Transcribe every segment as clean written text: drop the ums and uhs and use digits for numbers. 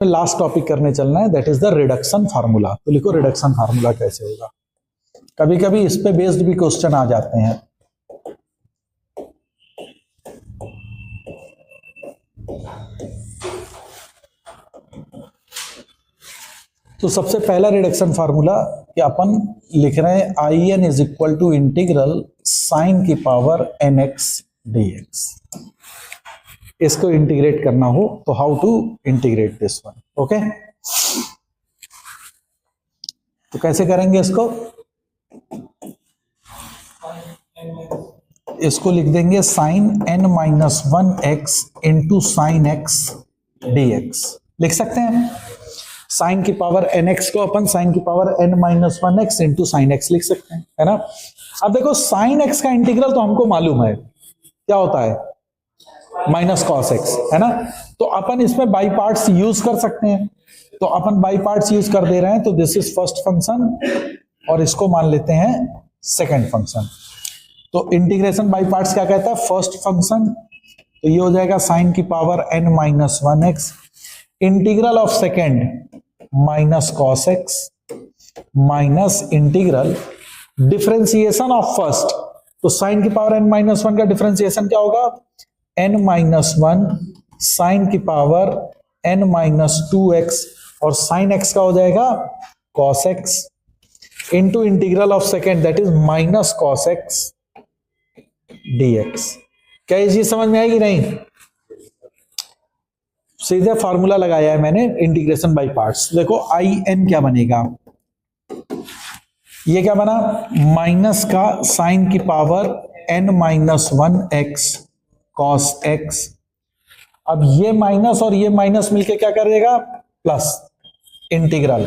Last topic करने चलना है, that is the reduction formula. तो लिखो रिडक्शन फार्मूला कैसे होगा। कभी कभी इस पे बेस्ड भी क्वेश्चन आ जाते हैं। तो सबसे पहला रिडक्शन फार्मूला कि अपन लिख रहे हैं I n is equal to integral sine की power n x d x. इसको इंटीग्रेट करना हो तो how to integrate this one. Okay, तो कैसे करेंगे इसको? इसको लिख देंगे sine n minus one x into sine x d x. लिख सकते हैं साइन की पावर एन एक्स को अपन साइन की power n minus one x into sine x लिख सकते हैं, है ना। अब देखो साइन एक्स का इंटीग्रल तो हमको मालूम है क्या होता है, माइनस कॉस एक्स, है ना। तो अपन इसमें बाई पार्ट्स यूज कर सकते हैं। तो अपन बाई पार्ट्स यूज कर दे रहे हैं, तो दिस इज फर्स्ट फंक्शन और इसको मान लेते हैं सेकंड फंक्शन। तो इंटीग्रेशन बाई पार्ट्स क्या कहता है, फर्स्ट फंक्शन। तो ये हो जाएगा साइन की power n minus one x integral of second minus cos x minus integral differentiation of first. तो साइन की पावर एन माइनस वन का डिफरेंशिएशन क्या होगा, एन माइनस वन साइन की power n minus two x और sine x का हो जाएगा cos x into integral of second that is minus cos x d x. क्या ये चीज समझ में आएगी? नहीं, सीधे फार्मूला लगाया है मैंने इंटीग्रेशन बाय पार्ट्स। देखो आई एन क्या बनेगा, ये क्या बना, माइनस का साइन की power n minus one x cos x. अब ये माइनस और ये माइनस मिलके क्या करेगा, प्लस इंटीग्रल,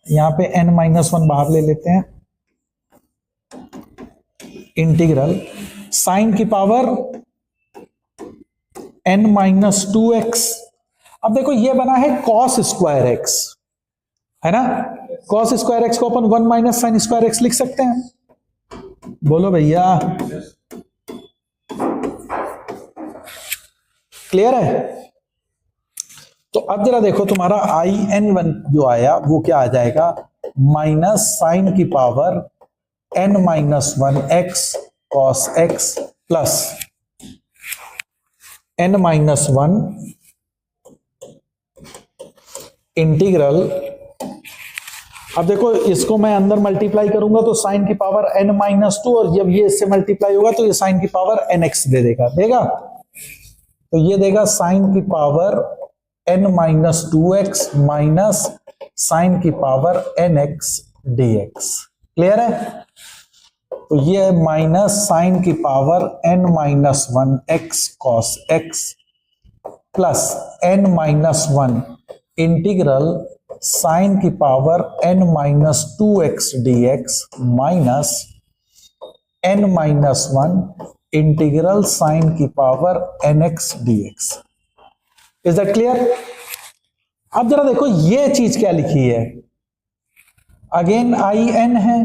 यहां पे एन माइनस वन बाहर ले लेते हैं, इंटीग्रल साइन की power n minus two x. अब देखो ये बना है कॉस स्क्वायर एक्स, है ना। कॉस स्क्वायर एक्स को अपन one minus sine square x लिख सकते हैं। बोलो भैया, क्लियर है? तो अब जरा देखो तुम्हारा आई एन वन जो आया वो क्या आ जाएगा, माइनस साइन की power n minus one x cos x plus n minus one integral. अब देखो इसको मैं अंदर मल्टीप्लाई करूंगा तो साइन की पावर एन माइनस टू और जब ये इससे मल्टीप्लाई होगा तो ये साइन की पावर एन एक्स देगा। तो ये देगा साइन की power n minus two x minus sine की power n x d x. Clear है? तो ये है माइनस साइन की power n minus one x cos x plus n minus one integral sine की power n minus two x d x minus n minus one integral sine की power n x d x. Is that clear? अब जरा देखो ये चीज क्या लिखी है, अगेन आई एन है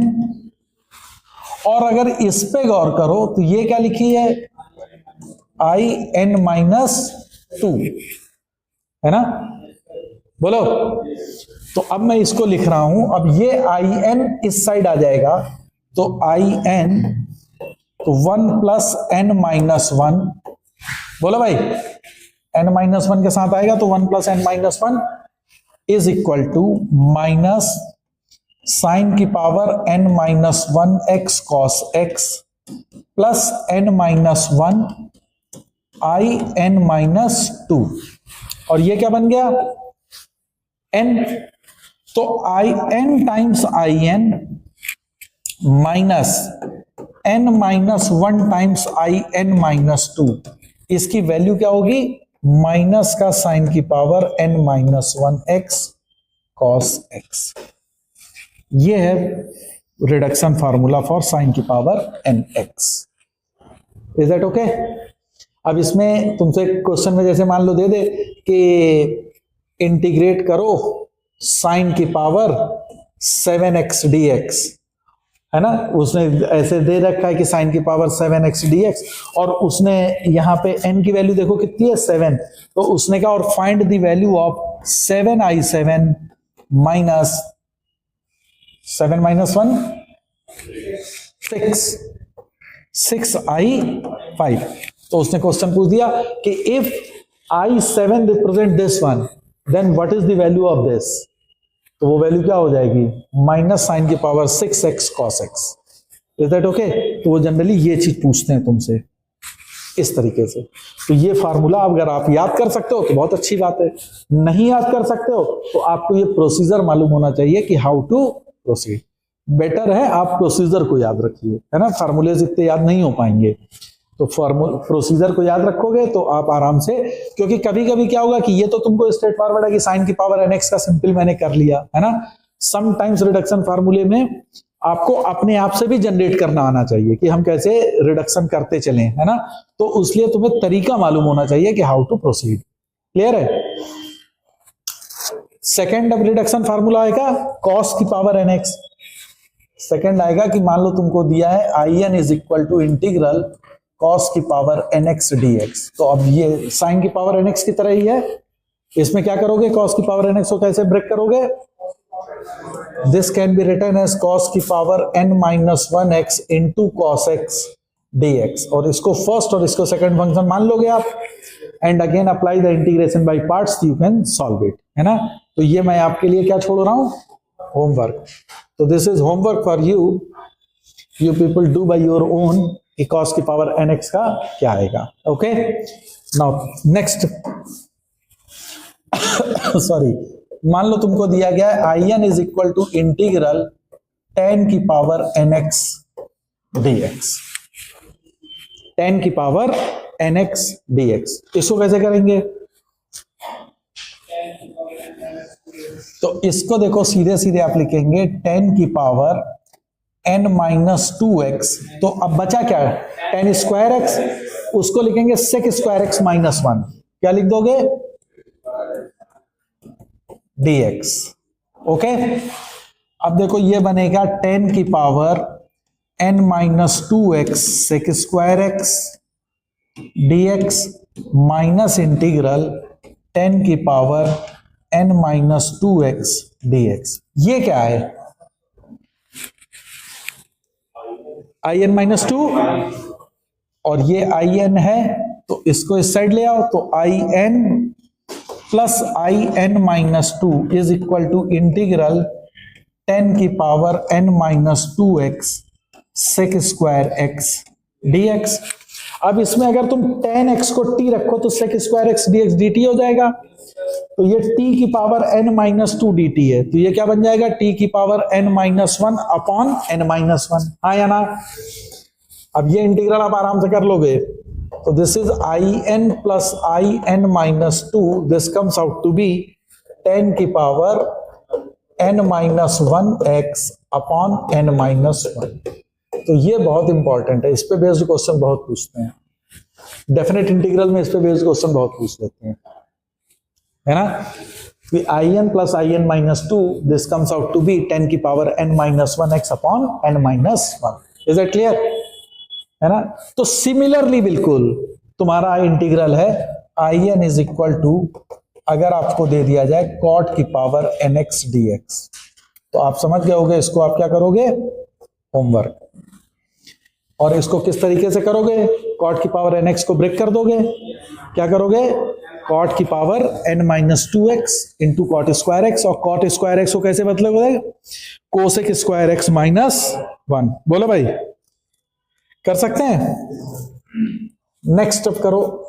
और अगर इस पे गौर करो तो ये क्या लिखी है, आई एन माइनस टू, है ना। बोलो, तो अब मैं इसको लिख रहा हूं, अब ये आई एन इस साइड आ जाएगा तो आई एन तो one plus n minus one. बोलो भाई, एन माइनस वन के साथ आएगा तो one plus n minus one is equal to minus sine की power n minus one x cos x plus n minus one I n minus two. और ये क्या बन गया, एन। तो I n times I n minus n minus one times I n minus two, इसकी value क्या होगी, minus का साइन की power n minus one x cos x. ये है रिडक्शन फार्मूला फॉर साइन की power n x. Is that okay? अब इसमें तुमसे क्वेश्चन में जैसे मान लो दे दे कि इंटीग्रेट करो साइन की पावर 7x dx, है ना। उसने ऐसे दे रखा है कि साइन की पावर 7x dx और उसने यहाँ पे n की वैल्यू देखो कितनी है 7, तो उसने कहा और find the value of 7i7 minus 7 minus 1 6i5। तो उसने क्वेश्चन पूछ दिया कि if i7 represent this one then what is the value of this. तो वो वैल्यू क्या हो जाएगी, माइनस साइन की power 6x cos x। Is that okay. तो वो जनरली ये चीज पूछते हैं तुमसे इस तरीके से। तो ये फार्मूला अगर आप याद कर सकते हो तो बहुत अच्छी बात है, नहीं याद कर सकते हो तो आपको ये प्रोसीजर मालूम होना चाहिए कि हाउ टू प्रोसीड। बेटर है आप प्रोसीजर को याद रखिए, है ना, फार्मूले इतने याद नहीं हो पाएंगे। तो प्रोसीजर को याद रखोगे तो आप आराम से, क्योंकि कभी कभी क्या होगा कि ये तो तुमको स्ट्रेट फॉरवर्ड है कि साइन की पावर nx का सिंपल मैंने कर लिया, है ना। समटाइम्स रिडक्शन फार्मूले में आपको अपने आप से भी जनरेट करना आना चाहिए कि हम कैसे रिडक्शन करते चलें, है ना। तो उसलिए तुम्हें तरीका मालूम होना चाहिए कि हाउ टू प्रोसीड। क्लियर है। सेकेंड अब रिडक्शन फार्मूला आएगा कॉस की पावर nx। सेकेंड आएगा कि मान लो तुमको दिया है in is equal to integral cos की पावर nx dx। तो अब ये साइन की पावर nx की तरह ही है। इसमें क्या करोगे, कॉस की पावर nx को कैसे ब्रेक करोगे, this can be written as cos की power n minus 1x into cos x dx। और इसको फर्स्ट और इसको सेकंड फंक्शन मान लोगे आप, and again apply the integration by parts, you can solve it, है ना। तो ये मैं आपके लिए क्या छोड़ रहा हूं, होमवर्क। तो this is homework for you, you people do by your own कि कॉस की पावर nx का क्या आएगा। ओके, नाउ नेक्स्ट सॉरी, मान लो तुमको दिया गया है in is equal to integral tan की पावर nx dx। tan की पावर nx dx, इसको कैसे करेंगे। तो इसको देखो सीधे सीधे आप लिखेंगे tan की पावर n माइनस 2x। तो अब बचा क्या है, tan स्क्वायर x, उसको लिखेंगे sec स्क्वायर x माइनस 1। क्या लिख दोगे, dx। ओके, अब देखो ये बनेगा tan की power n minus 2x sec square x dx minus integral tan की power n minus 2x dx। ये क्या है, in माइनस 2 और ये in है, तो इसको इस साइड ले आओ। तो in plus in minus 2 is equal to integral tan की power n minus 2x sec square x dx। अब इसमें अगर तुम tan x को t रखो तो sec square x dx dt हो जाएगा। तो ये t की पावर n माइनस 2 dt है, तो ये क्या बन जाएगा, t की power n minus 1 upon n minus 1, हाँ या ना। अब ये इंटीग्रल आप आराम से कर लोगे। तो this is in plus in minus 2, this comes out to be tan की power n minus 1x upon n minus 1। तो ये बहुत इंपॉर्टेंट है, इस पे बेस्ड क्वेश्चन बहुत पूछते हैं। डेफिनेट इंटीग्रल में इस पे बेस्ड क्वेश्चन बहुत पूछ लेते हैं, है ना। in plus in minus 2, this comes out to be tan की power n minus 1x upon n minus 1। Is it clear, है ना। तो सिमिलरली बिल्कुल तुम्हारा इंटीग्रल है in इज इक्वल टू, अगर आपको दे दिया जाए cot की पावर nx dx, तो आप समझ गए होगे इसको आप क्या करोगे, होमवर्क। और इसको किस तरीके से करोगे, cot की पावर nx को ब्रेक कर दोगे, क्या करोगे, cot की power n minus 2x into cot square x, और कॉट स्क्वायर एक्स को कैसे बदलोगे, कोसेक स्क्वायर एक्स माइनस 1। बोलो भाई, कर सकते हैं। नेक्स्ट अब करो,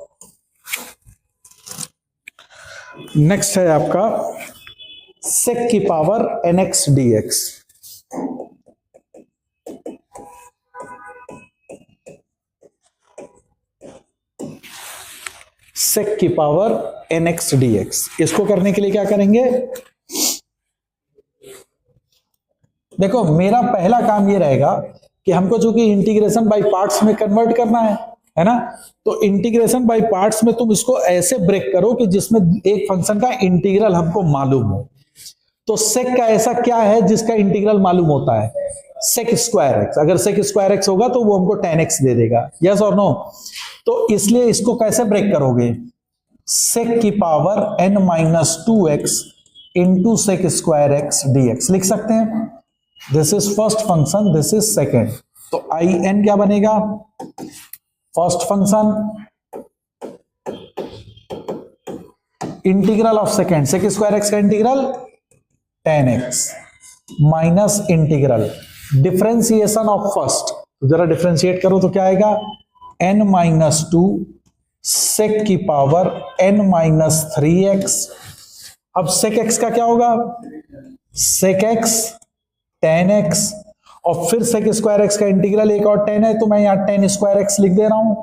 नेक्स्ट है आपका सेक की पावर nx dx। सेक की पावर nx dx, इसको करने के लिए क्या करेंगे, देखो मेरा पहला काम ये रहेगा कि हमको चूंकि इंटीग्रेशन बाय पार्ट्स में कन्वर्ट करना है ना। तो इंटीग्रेशन बाय पार्ट्स में तुम इसको ऐसे ब्रेक करो कि जिसमें एक फंक्शन का इंटीग्रल हमको मालूम हो। तो सेक का ऐसा क्या है जिसका इंटीग्रल मालूम होता है, सेक स्क्वायर एक्स। अगर सेक स्क्वायर एक्स होगा तो वो हमको tan x दे देगा, यस और नो। तो इसलिए इसको कैसे ब्रेक करोगे, सेक की power n minus 2x into sec square x dx लिख सकते हैं। This is first function, this is second. तो आई एन क्या बनेगा? First function integral of second, sec square x का integral tan x minus integral differentiation of first, तो जरा differentiate करो तो क्या आएगा? n माइनस 2 सेक की पावर n माइनस 3x। अब सेक x का क्या होगा? सेक x tan x, और फिर सेक स्क्वायर एक्स का इंटीग्रल एक और tan है, तो मैं यहां tan स्क्वायर x लिख दे रहा हूं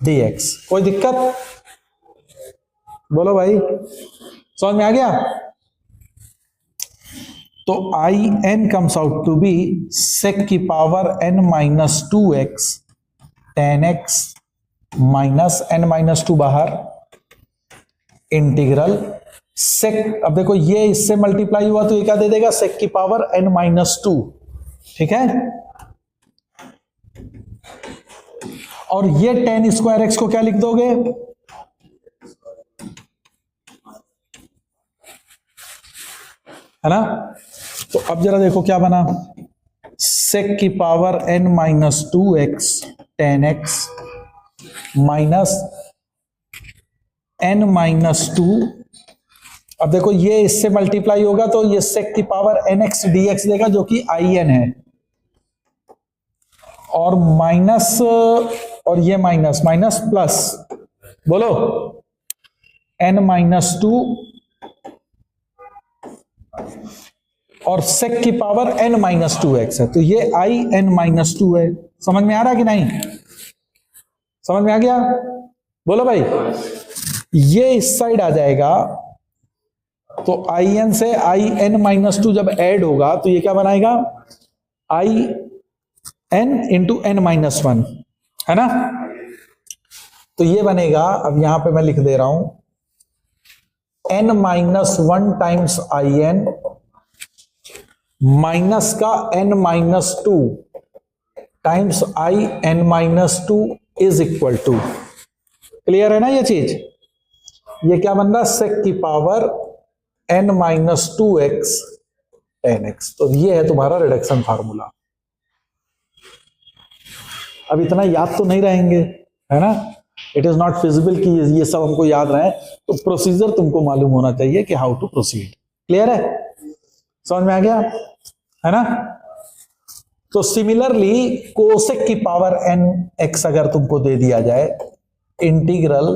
dx। कोई दिक्कत? बोलो भाई, समझ में आ गया? तो I n comes out to be sec की power n minus 2x tan x minus n minus 2 बाहर इंटीग्रल सेक। अब देखो ये इससे मल्टीप्लाई हुआ तो ये क्या दे देगा? सेक की पावर n माइनस 2, ठीक है। और ये tan स्क्वायर एक्स को क्या लिख दोगे? है ना? तो अब जरा देखो क्या बना, सेक की power n minus 2x tan x minus n minus 2। अब देखो ये इससे मल्टीप्लाई होगा तो ये सेक की पावर nx dx देगा जो कि in है, और माइनस, और ये माइनस माइनस प्लस, बोलो n माइनस 2 और सेक की पावर n माइनस 2x है, तो ये आई n माइनस 2 है। समझ में आ रहा कि नहीं? समझ में आ गया? बोलो भाई। ये इस साइड आ जाएगा तो आई एन से आई एन माइनस 2 जब ऐड होगा तो ये क्या बनाएगा? I n into n minus 1, है ना? तो ये बनेगा, अब यहां पे मैं लिख दे रहा हूं n minus 1 times I n minus का n minus 2 times I n minus 2 is equal to, clear है ना ये चीज? ये क्या बन रहा? सेक की power n minus 2x tan x। तो ये है तुम्हारा रिडक्शन फार्मूला। अब इतना याद तो नहीं रहेंगे, है ना? इट इज नॉट फिजिबल कि ये सब हमको याद रहे, तो प्रोसीजर तुमको मालूम होना चाहिए कि हाउ टू प्रोसीड। क्लियर है? समझ में आ गया, है ना? तो सिमिलरली कोसेक की पावर n x अगर तुमको दे दिया जाए, इंटीग्रल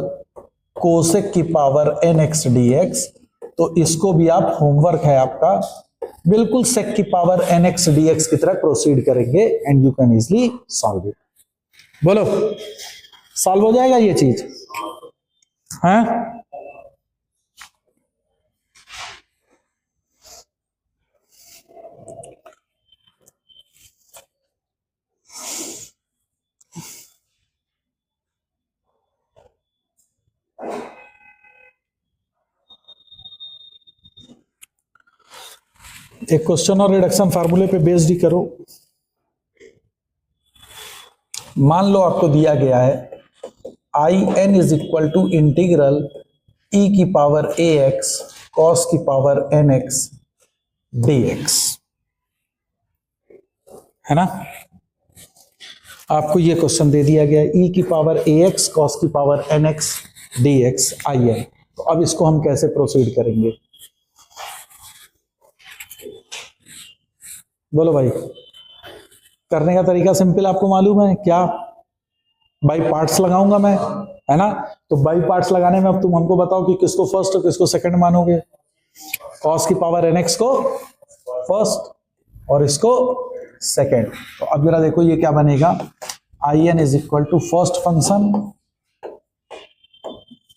कोसेक की पावर n x dx, तो इसको भी आप, होमवर्क है आपका, बिल्कुल सेक की पावर n x dx की तरह प्रोसीड करेंगे and you can easily solve it. बोलो, सॉल्व हो जाएगा ये चीज? है? एक क्वेश्चन और रिडक्शन फार्मूले पे बेस्ड ही करो। मान लो आपको दिया गया है I n is equal to integral e की पावर ए एक्स कॉस की power n x d x, है ना? आपको ये क्वेश्चन दे दिया गया है e की पावर ए एक्स कॉस की power n x d x I n. तो अब इसको हम कैसे प्रोसीड करेंगे? बोलो भाई। करने का तरीका सिंपल आपको मालूम है क्या? बाई पार्ट्स लगाऊंगा मैं, है ना? तो बाई पार्ट्स लगाने में अब तुम हमको बताओ कि किसको फर्स्ट और किसको सेकंड मानोगे। कॉस की पावर एन एक्स को फर्स्ट और इसको सेकंड। तो अब जरा देखो ये क्या बनेगा, I n is equal to first function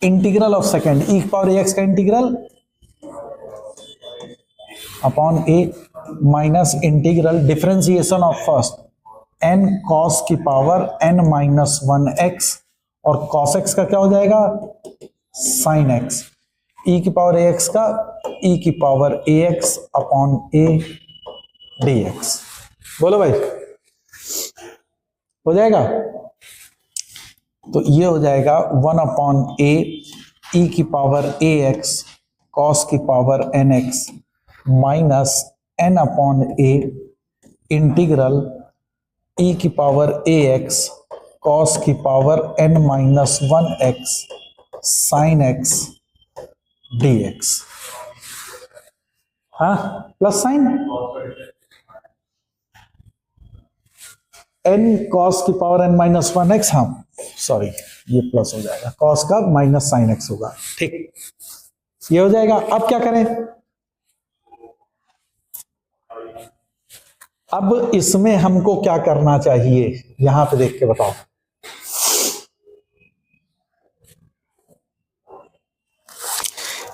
integral of second e की पावर ए एक्स का integral upon a minus integral differentiation of first n cos की पावर n माइनस 1x, और cos x का क्या हो जाएगा? sin x, e की power ax का e की power ax upon a dx। बोलो भाई, हो जाएगा? तो ये हो जाएगा 1 अपॉन a ई की पावर ए एक्स कॉस की power n x minus n upon a integral e की पावर ए एक्स कॉस की power n minus 1x sine x d x. हाँ, प्लस साइन एन कॉस की power n minus 1x, हाँ sorry ये plus हो जाएगा, cos का minus sine x होगा, ठीक ये हो जाएगा। अब क्या करें, अब इसमें हमको क्या करना चाहिए, यहां पे देख के बताओ।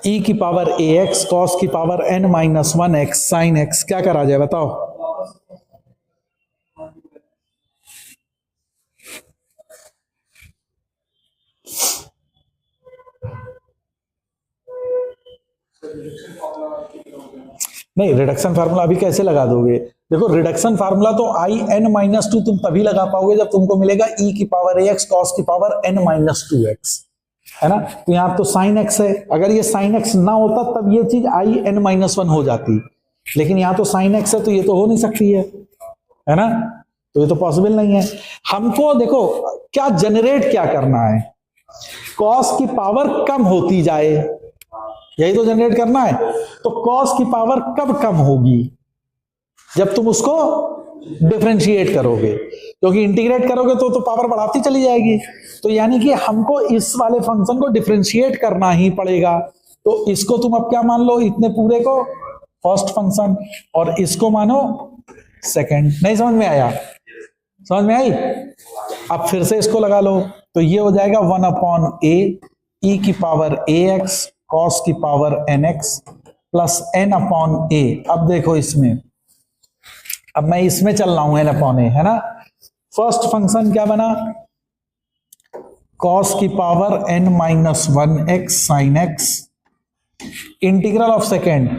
ई की पावर ए एक्स कॉस की power n minus 1x sine x क्या करा जाए बताओ। नहीं, रिडक्शन फार्मूला अभी कैसे लगा दोगे, देखो रिडक्शन फार्मूला तो आई एन माइनस 2 तुम तभी लगा पाओगे जब तुमको मिलेगा ई की पावर ए एक्स कॉस की पावर एन माइनस 2x, है ना। तो यहां तो साइन एक्स है, अगर ये साइन एक्स ना होता तब ये चीज आई एन माइनस 1 हो जाती, लेकिन यहां तो साइन एक्स है तो ये तो हो नहीं सकती है ना, तो ये तो पॉसिबल नहीं है। हमको देखो क्या जनरेट क्या करना है, कॉस की पावर कम होती जाए, यही तो जनरेट करना है। तो कॉस की पावर कब कम होगी, जब तुम उसको डिफरेंशिएट करोगे, क्योंकि इंटीग्रेट करोगे तो पावर बढ़ाती चली जाएगी। तो यानी कि हमको इस वाले फंक्शन को डिफरेंशिएट करना ही पड़ेगा। तो इसको तुम अब क्या मान लो, इतने पूरे को फर्स्ट फंक्शन और इसको मानो सेकंड। नहीं समझ में आया, समझ में आई। अब फिर से इसको लगा लो, तो ये हो जाएगा 1 अपॉन ए ई की पावर ए एक्स कॉस की power n x plus n upon a. अब देखो इसमें, अब मैं इसमें चल रहा हूं एन अपॉन ए, है ना। फर्स्ट फंक्शन क्या बना, कॉस की power n minus 1x sine x integral of second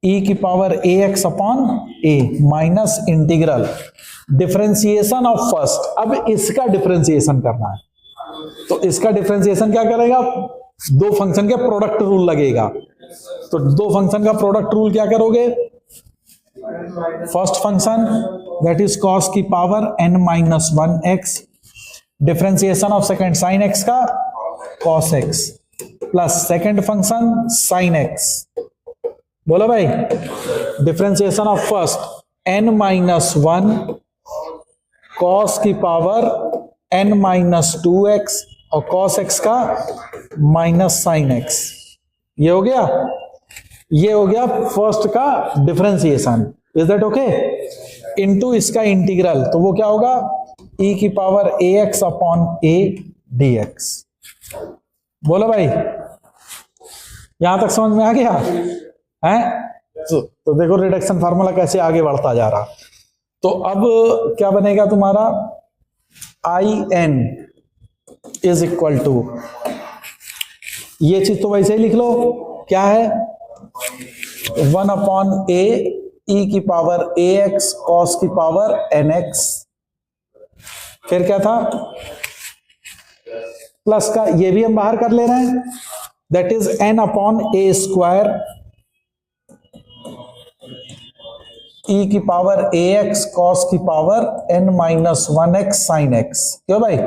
e की power a x upon a minus integral differentiation of first. अब इसका डिफरेंशिएशन करना है, तो इसका डिफरेंशिएशन क्या करेगा, दो फंक्शन के प्रोडक्ट रूल लगेगा। तो दो फंक्शन का प्रोडक्ट रूल क्या करोगे, first function that is cos की power n minus 1x differentiation of second sine x का cos x plus second function sine x. बोलो भाई, differentiation of first n minus 1 cos की पावर एन माइनस 2x और cos x का minus sine x. ये हो गया, ये हो गया फर्स्ट का differentiation, is that okay. Into इसका इंटीग्रल, तो वो क्या होगा, ई की power a x upon A D x. बोलो भाई, यहां तक समझ में आ गया है। तो देखो रिडक्शन फार्मूला कैसे आगे बढ़ता जा रहा। तो अब क्या बनेगा तुम्हारा, I n is equal to, ये चीज तो वैसे ही लिख लो, क्या है 1 अपॉन ए ई की पावर ए एक्स कॉस की पावर एन एक्स, फिर क्या था प्लस का, ये भी हम बाहर कर ले रहे हैं, that is n upon a square e की पावर ए एक्स कॉस की power n minus 1x sine x. क्यों भाई,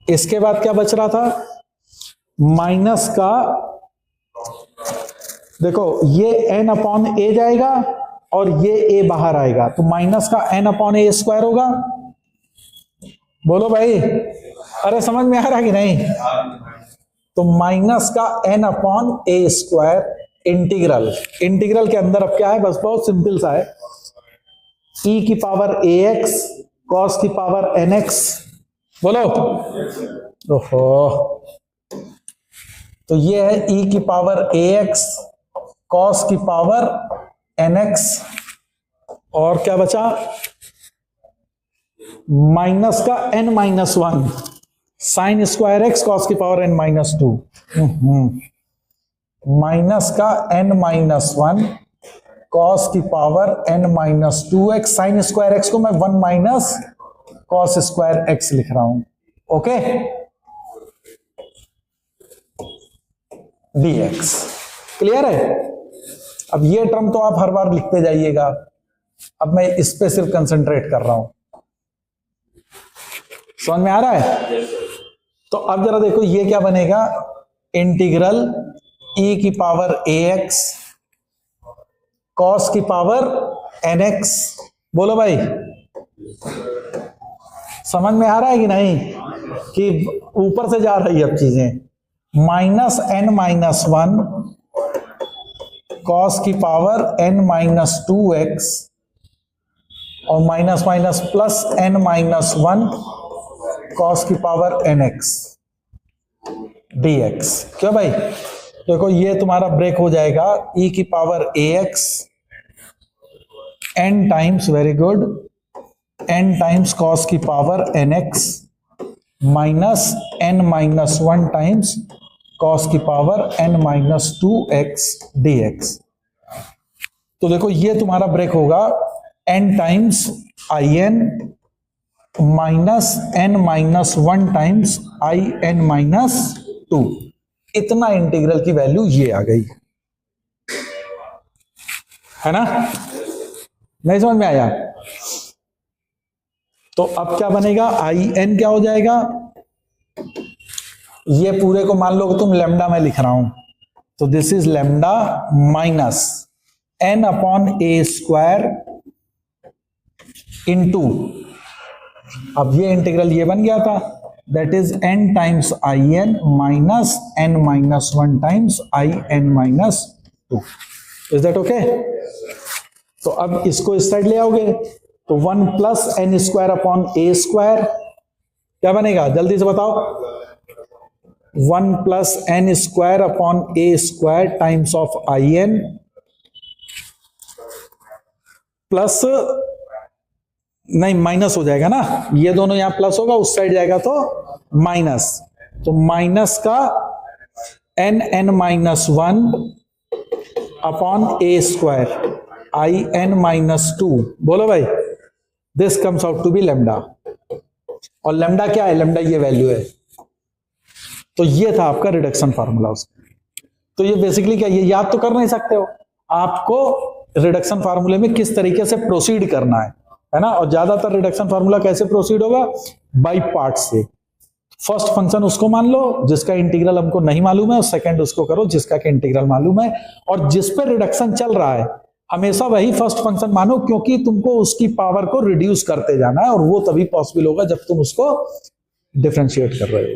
इसके बाद क्या बच रहा था, माइनस का, देखो ये एन अपॉन ए जाएगा और ये ए बाहर आएगा, तो माइनस का एन अपॉन ए स्क्वायर होगा। बोलो भाई, अरे समझ में आ रहा है कि नहीं। तो माइनस का N upon a square integral, integral के अंदर अब क्या है, बस बहुत सिंपल सा है, ई की पावर ए एक्स कॉस की पावर एन एक्स। बोलो, ओहो, तो ये है ई की पावर ए एक्स कॉस की पावर एन एक्स, और क्या बचा, माइनस का n minus 1 sine square x cos की पावर एन माइनस 2, माइनस का एन माइनस 1 कॉस की power n minus 2x sine square x को मैं 1 माइनस कॉस स्क्वायर एक्स लिख रहा हूं। Okay, dx। क्लियर है? अब ये टर्म तो आप हर बार लिखते जाइएगा, अब मैं इस पे सिर्फ कंसंट्रेट कर रहा हूं। समझ में आ रहा है? तो अब जरा देखो ये क्या बनेगा, इंटीग्रल e की पावर ax cos की पावर nx। बोलो भाई, समझ में आ रहा है कि नहीं, कि ऊपर से जा रही है अब चीजें। माइनस n माइनस 1 कॉस की पावर n माइनस 2x और minus minus plus n minus 1 cos की पावर nx dx। क्यों भाई? देखो ये तुम्हारा ब्रेक हो जाएगा, e की power ax n times, very good, n times cos की power nx minus n minus 1 times cos की power n minus 2x dx। तो देखो ये तुम्हारा ब्रेक होगा n times in minus n minus 1 times in minus 2। इतना integral की value ये आ गई, है ना? नहीं समझ में आया? तो अब क्या बनेगा, in क्या हो जाएगा, ये पूरे को मान लो तुम लैम्डा में लिख रहा हूं, तो this is lambda minus n upon a square into, अब ये इंटीग्रल ये बन गया था, that is n times in minus n minus 1 times in minus 2। Is that okay? तो अब इसको इस साइड ले आओगे तो 1 plus n square upon a square क्या बनेगा, जल्दी से बताओ। 1 plus n square upon a square times of in plus, नहीं माइनस हो जाएगा ना, ये दोनों यहां प्लस होगा, उस साइड जाएगा तो माइनस, तो माइनस का n minus 1 upon a square in minus 2। बोलो भाई, this comes out to be lambda. और लैम्डा क्या है, लैम्डा ये वैल्यू है। तो ये था आपका रिडक्शन फार्मूला उसका। तो ये बेसिकली क्या, ये याद तो कर नहीं सकते हो, आपको रिडक्शन फार्मूले में किस तरीके से प्रोसीड करना है ना? और ज्यादातर रिडक्शन फार्मूला कैसे प्रोसीड होगा, बाय पार्ट से। फर्स्ट फंक्शन उसको मान लो जिसका इंटीग्रल हमको नहीं मालूम है, और सेकंड उसको करो जिसका के इंटीग्रल मालूम है, और जिस पे रिडक्शन चल रहा है हमेशा वही फर्स्ट फंक्शन मानो, क्योंकि तुमको उसकी पावर को रिड्यूस करते जाना है, और वो तभी पॉसिबल होगा जब तुम उसको डिफरेंशिएट कर रहे हो।